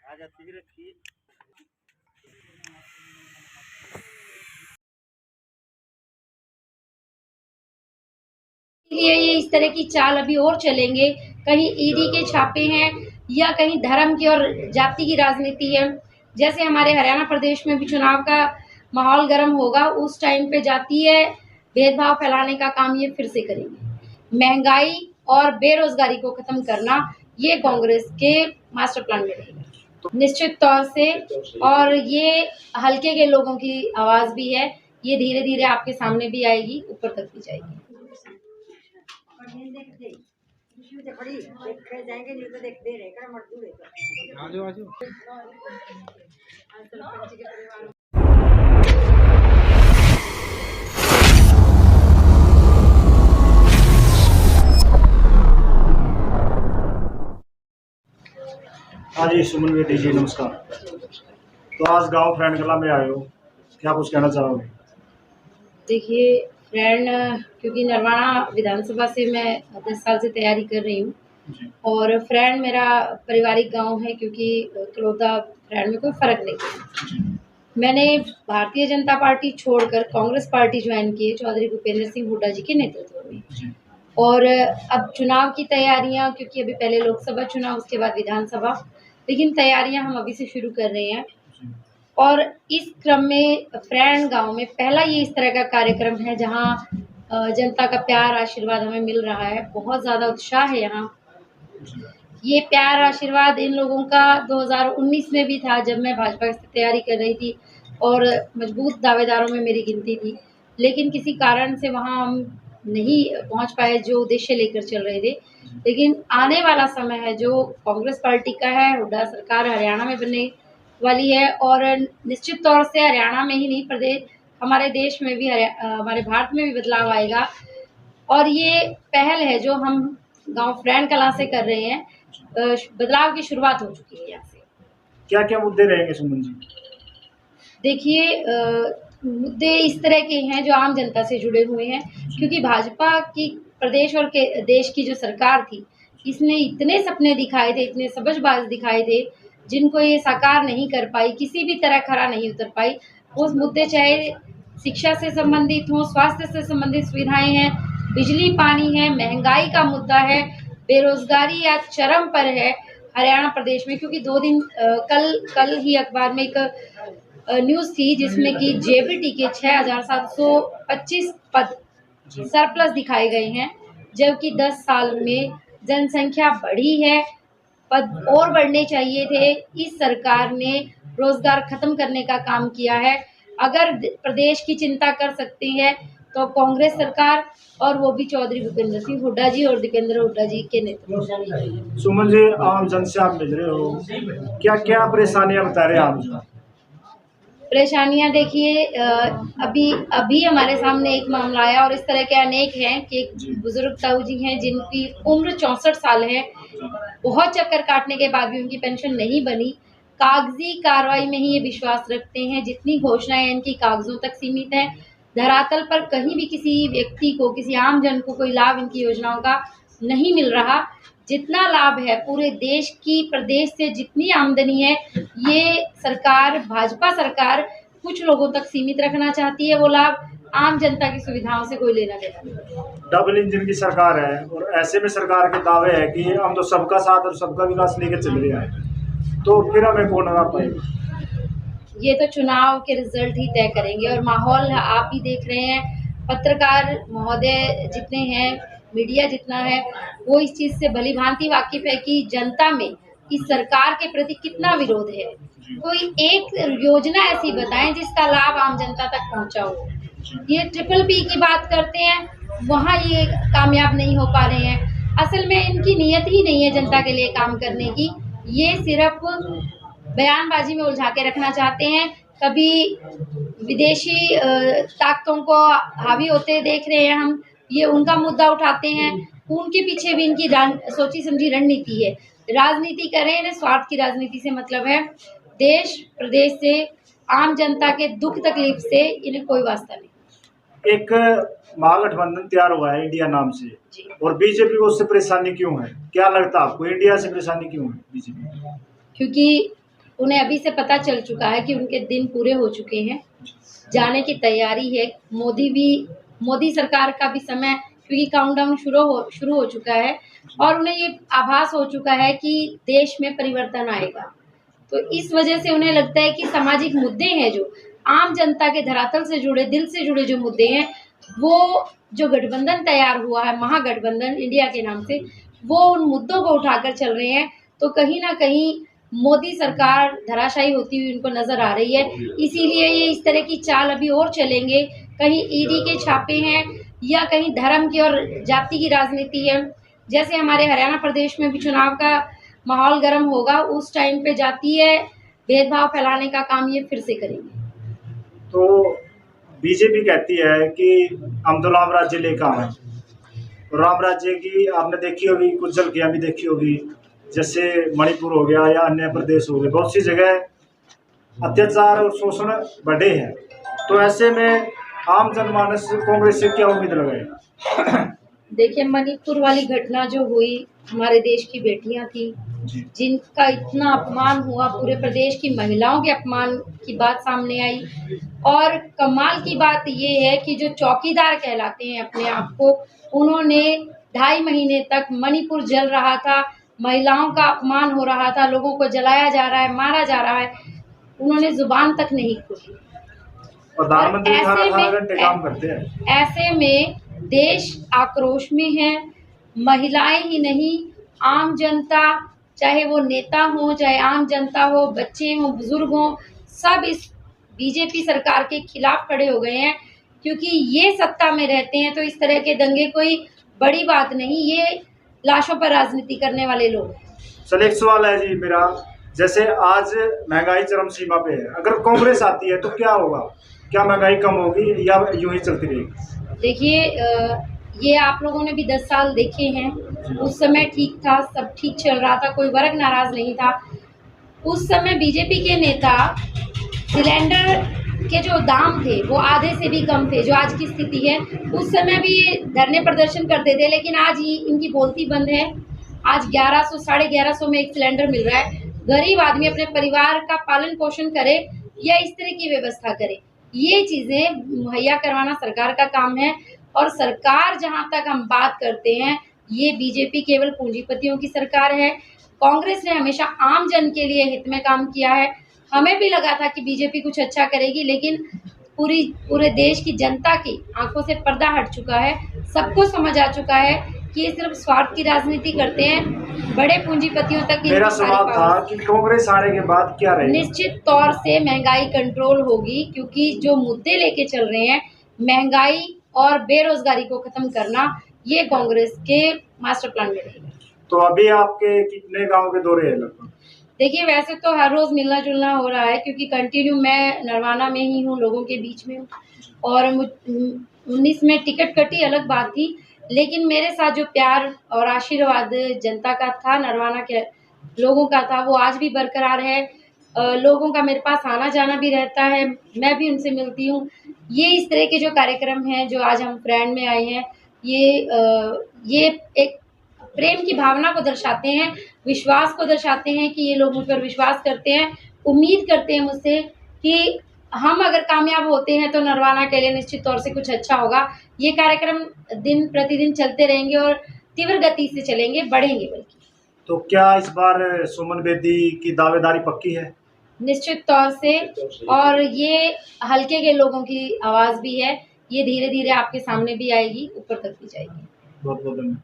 आ जाती है रखी। इसलिए ये इस तरह की चाल अभी और चलेंगे। कहीं ईडी के छापे हैं या कहीं धर्म की और जाति की राजनीति है। जैसे हमारे हरियाणा प्रदेश में भी चुनाव का माहौल गर्म होगा, उस टाइम पे जातीय भेदभाव फैलाने का काम ये फिर से करेंगे। महंगाई और बेरोजगारी को खत्म करना ये कांग्रेस के मास्टर प्लान में रहेगा निश्चित तौर से। और ये हल्के के लोगों की आवाज भी है, ये धीरे धीरे आपके सामने भी आएगी, ऊपर तक भी जाएगी। हाँ जी, सुमन बेटी जी नमस्कार। तो आज गांव फ्रेंड कला में आए हो, क्या कुछ कहना चाहोगे? देखिए फ्रेंड, क्योंकि नरवाना विधानसभा से मैं 10 साल से तैयारी कर रही हूँ और फ्रेंड मेरा पारिवारिक गांव है, क्योंकि कलौता फ्रेंड में कोई फर्क नहीं है। मैंने भारतीय जनता पार्टी छोड़कर कांग्रेस पार्टी ज्वाइन की है चौधरी भूपेंद्र सिंह हुड्डा जी के नेतृत्व में। और अब चुनाव की तैयारियां, क्योंकि अभी पहले लोकसभा चुनाव उसके बाद विधानसभा, लेकिन तैयारियां हम अभी से शुरू कर रहे हैं। और इस क्रम में फ्रेंड गांव में पहला ये इस तरह का कार्यक्रम है जहां जनता का प्यार आशीर्वाद हमें मिल रहा है। बहुत ज़्यादा उत्साह है यहाँ। ये प्यार आशीर्वाद इन लोगों का 2019 में भी था, जब मैं भाजपा की तैयारी कर रही थी और मजबूत दावेदारों में मेरी गिनती थी, लेकिन किसी कारण से वहाँ हम नहीं पहुँच पाए जो उद्देश्य लेकर चल रहे थे। लेकिन आने वाला समय है जो कांग्रेस पार्टी का है, हुड्डा सरकार हरियाणा में बनने वाली है और निश्चित तौर से हरियाणा में ही नहीं, प्रदेश हमारे देश में भी, हमारे भारत में भी बदलाव आएगा। और ये पहल है जो हम गांव फ्रेंड कला से कर रहे हैं। बदलाव की शुरुआत हो चुकी है यहाँ से। क्या क्या मुद्दे रहेंगे सुमन जी? देखिए मुद्दे इस तरह के हैं जो आम जनता से जुड़े हुए हैं, क्योंकि भाजपा की प्रदेश और के देश की जो सरकार थी, इसने इतने सपने दिखाए थे, इतने सबजबाज दिखाए थे, जिनको ये साकार नहीं कर पाई, किसी भी तरह खरा नहीं उतर पाई। वो मुद्दे चाहे शिक्षा से संबंधित हों, स्वास्थ्य से संबंधित सुविधाएं हैं, बिजली पानी है, महंगाई का मुद्दा है, बेरोजगारी आज चरम पर है हरियाणा प्रदेश में। क्योंकि 2 दिन कल ही अखबार में एक न्यूज़ थी जिसमें कि जेबीटी के 6,725 पद सरप्लस दिखाए गए हैं, जबकि 10 साल में जनसंख्या बढ़ी है, पद और बढ़ने चाहिए थे। इस सरकार ने रोजगार खत्म करने का काम किया है। अगर प्रदेश की चिंता कर सकती है तो कांग्रेस सरकार, और वो भी चौधरी भूपेंद्र सिंह हुड्डा जी और दीपेंद्र हुड्डा जी के नेतृत्व। सुमन जी, आम जन से आप मिल रहे हो, क्या क्या परेशानियां बता रहे हैं आप? परेशानियां देखिए, अभी अभी हमारे सामने एक मामला आया और इस तरह के अनेक हैं कि एक बुजुर्ग ताऊ जी हैं जिनकी उम्र 64 साल है। बहुत चक्कर काटने के बाद भी उनकी पेंशन नहीं बनी। कागजी कार्रवाई में ही ये विश्वास रखते हैं, जितनी घोषणाएं इनकी कागजों तक सीमित है। धरातल पर कहीं भी किसी व्यक्ति को, किसी आम जन को कोई लाभ इनकी योजनाओं का नहीं मिल रहा। जितना लाभ है पूरे देश की, प्रदेश से जितनी आमदनी है, ये सरकार, भाजपा सरकार कुछ लोगों तक सीमित रखना चाहती है। वो लाभ आम जनता की सुविधाओं से कोई लेना देना नहीं। डबल इंजन की सरकार है और ऐसे में सरकार के दावे है कि हम तो सबका साथ और सबका विकास लेकर चल रहे हैं, तो फिर हमें कौन हरा पाएगा? ये तो चुनाव के रिजल्ट ही तय करेंगे। और माहौल आप ही देख रहे हैं, पत्रकार महोदय जितने हैं, मीडिया जितना है, वो इस चीज़ से भली भांति वाकिफ है कि जनता में इस सरकार के प्रति कितना विरोध है। कोई एक योजना ऐसी बताएं जिसका लाभ आम जनता तक पहुंचा हो। ये ट्रिपल पी की बात करते हैं, वहाँ ये कामयाब नहीं हो पा रहे हैं। असल में इनकी नीयत ही नहीं है जनता के लिए काम करने की। ये सिर्फ बयानबाजी में उलझा के रखना चाहते हैं। कभी विदेशी ताकतों को हावी होते देख रहे हैं हम, ये उनका मुद्दा उठाते हैं। उनके पीछे भी इनकी सोची समझी रणनीति है। राजनीति करें, इन्हें स्वार्थ की राजनीति से मतलब है। देश प्रदेश से, आम जनता के दुख तकलीफ से इन्हें कोई वास्ता नहीं। एक महागठबंधन तैयार हुआ है इंडिया नाम से, और बीजेपी को उससे परेशानी क्यों है? क्या लगता है आपको, इंडिया से परेशानी क्यों है बीजेपी? क्योंकि उन्हें अभी से पता चल चुका है कि उनके दिन पूरे हो चुके हैं, जाने की तैयारी है। मोदी सरकार का भी समय, क्योंकि काउंटडाउन शुरू हो चुका है और उन्हें ये आभास हो चुका है कि देश में परिवर्तन आएगा। तो इस वजह से उन्हें लगता है कि सामाजिक मुद्दे हैं, जो आम जनता के धरातल से जुड़े, दिल से जुड़े जो मुद्दे हैं, वो जो गठबंधन तैयार हुआ है, महागठबंधन इंडिया के नाम से, वो उन मुद्दों को उठाकर चल रहे हैं। तो कहीं न कहीं मोदी सरकार धराशायी होती हुई उनको नज़र आ रही है। इसीलिए ये इस तरह की चाल अभी और चलेंगे। कहीं ईडी के छापे हैं या कहीं धर्म की और जाति की राजनीति है। जैसे हमारे हरियाणा प्रदेश में भी चुनाव का माहौल गर्म होगा, उस टाइम पे जातीय भेदभाव फैलाने का काम ये फिर से करेंगे। तो बीजेपी कहती है कि हम तो राम राज्य लेकर आए। राम राज्य की आपने देखी होगी, कुछ झलकियां भी देखी होगी, जैसे मणिपुर हो गया या अन्य प्रदेश हो गए, बहुत सी जगह अत्याचार और शोषण बढ़े हैं। तो ऐसे में आम जनमानस कांग्रेस से क्या उम्मीद लगाएगा? देखिए, मणिपुर वाली घटना जो हुई, हमारे देश की बेटियां थी जिनका इतना अपमान हुआ, पूरे प्रदेश की महिलाओं के अपमान की बात सामने आई। और कमाल की बात ये है कि जो चौकीदार कहलाते हैं अपने आप को, उन्होंने 2.5 महीने तक मणिपुर जल रहा था, महिलाओं का अपमान हो रहा था, लोगों को जलाया जा रहा है, मारा जा रहा है, उन्होंने जुबान तक नहीं खोली। प्रधानमंत्री 18 घंटे काम करते हैं। ऐसे में देश आक्रोश में है। महिलाएं ही नहीं, आम जनता, चाहे वो नेता हो, चाहे आम जनता हो, बच्चे हों, बुजुर्ग हों, सब इस बीजेपी सरकार के खिलाफ खड़े हो गए हैं। क्योंकि ये सत्ता में रहते हैं तो इस तरह के दंगे कोई बड़ी बात नहीं, ये लाशों पर राजनीति करने वाले लोग हैं। चल, एक सवाल है जी मेरा, जैसे आज महंगाई चरम सीमा पे है, अगर कांग्रेस आती है तो क्या होगा? क्या महंगाई कम होगी या यूं ही चलती रहेगी? देखिए, ये आप लोगों ने भी 10 साल देखे हैं। उस समय ठीक था, सब ठीक चल रहा था, कोई वर्ग नाराज नहीं था। उस समय बीजेपी के नेता सिलेंडर के जो दाम थे वो आधे से भी कम थे, जो आज की स्थिति है। उस समय भी ये धरने प्रदर्शन करते थे, लेकिन आज ये इनकी बोलती बंद है। आज 1100 साढ़े 1100 में एक सिलेंडर मिल रहा है। गरीब आदमी अपने परिवार का पालन पोषण करे या इस तरह की व्यवस्था करे, ये चीज़ें मुहैया करवाना सरकार का काम है। और सरकार, जहाँ तक हम बात करते हैं, ये बीजेपी केवल पूंजीपतियों की सरकार है। कांग्रेस ने हमेशा आम जन के लिए हित में काम किया है। हमें भी लगा था कि बीजेपी कुछ अच्छा करेगी, लेकिन पूरे देश की जनता की आंखों से पर्दा हट चुका है। सबको समझ आ चुका है कि ये सिर्फ स्वार्थ की राजनीति करते हैं, बड़े पूंजीपतियों तक। मेरा सवाल था कि कांग्रेस आने के बाद क्या रहेगा? निश्चित तौर से महंगाई कंट्रोल होगी, क्योंकि जो मुद्दे लेके चल रहे हैं, महंगाई और बेरोजगारी को खत्म करना, ये कांग्रेस के मास्टर प्लान में रहेगा। तो अभी आपके कितने गांव के दौरे हैं लगभग? देखिए, वैसे तो हर रोज़ मिलना जुलना हो रहा है, क्योंकि कंटिन्यू मैं नरवाना में ही हूँ, लोगों के बीच में हूँ। और 19 में टिकट कटी, अलग बात थी, लेकिन मेरे साथ जो प्यार और आशीर्वाद जनता का था, नरवाना के लोगों का था, वो आज भी बरकरार है। लोगों का मेरे पास आना जाना भी रहता है, मैं भी उनसे मिलती हूँ। ये इस तरह के जो कार्यक्रम हैं, जो आज हम फ्रेंड में आए हैं, ये एक प्रेम की भावना को दर्शाते हैं, विश्वास को दर्शाते हैं कि ये लोग मुझ पर विश्वास करते हैं, उम्मीद करते हैं मुझसे कि हम अगर कामयाब होते हैं तो नरवाना के लिए निश्चित तौर से कुछ अच्छा होगा। ये कार्यक्रम दिन प्रतिदिन चलते रहेंगे और तीव्र गति से चलेंगे, बढ़ेंगे बल्कि। तो क्या इस बार सुमन बेदी की दावेदारी पक्की है? निश्चित तौर से, और ये हल्के के लोगों की आवाज़ भी है, ये धीरे-धीरे आपके सामने भी आएगी, ऊपर तक भी जाएगी। बहुत बहुत धन्यवाद।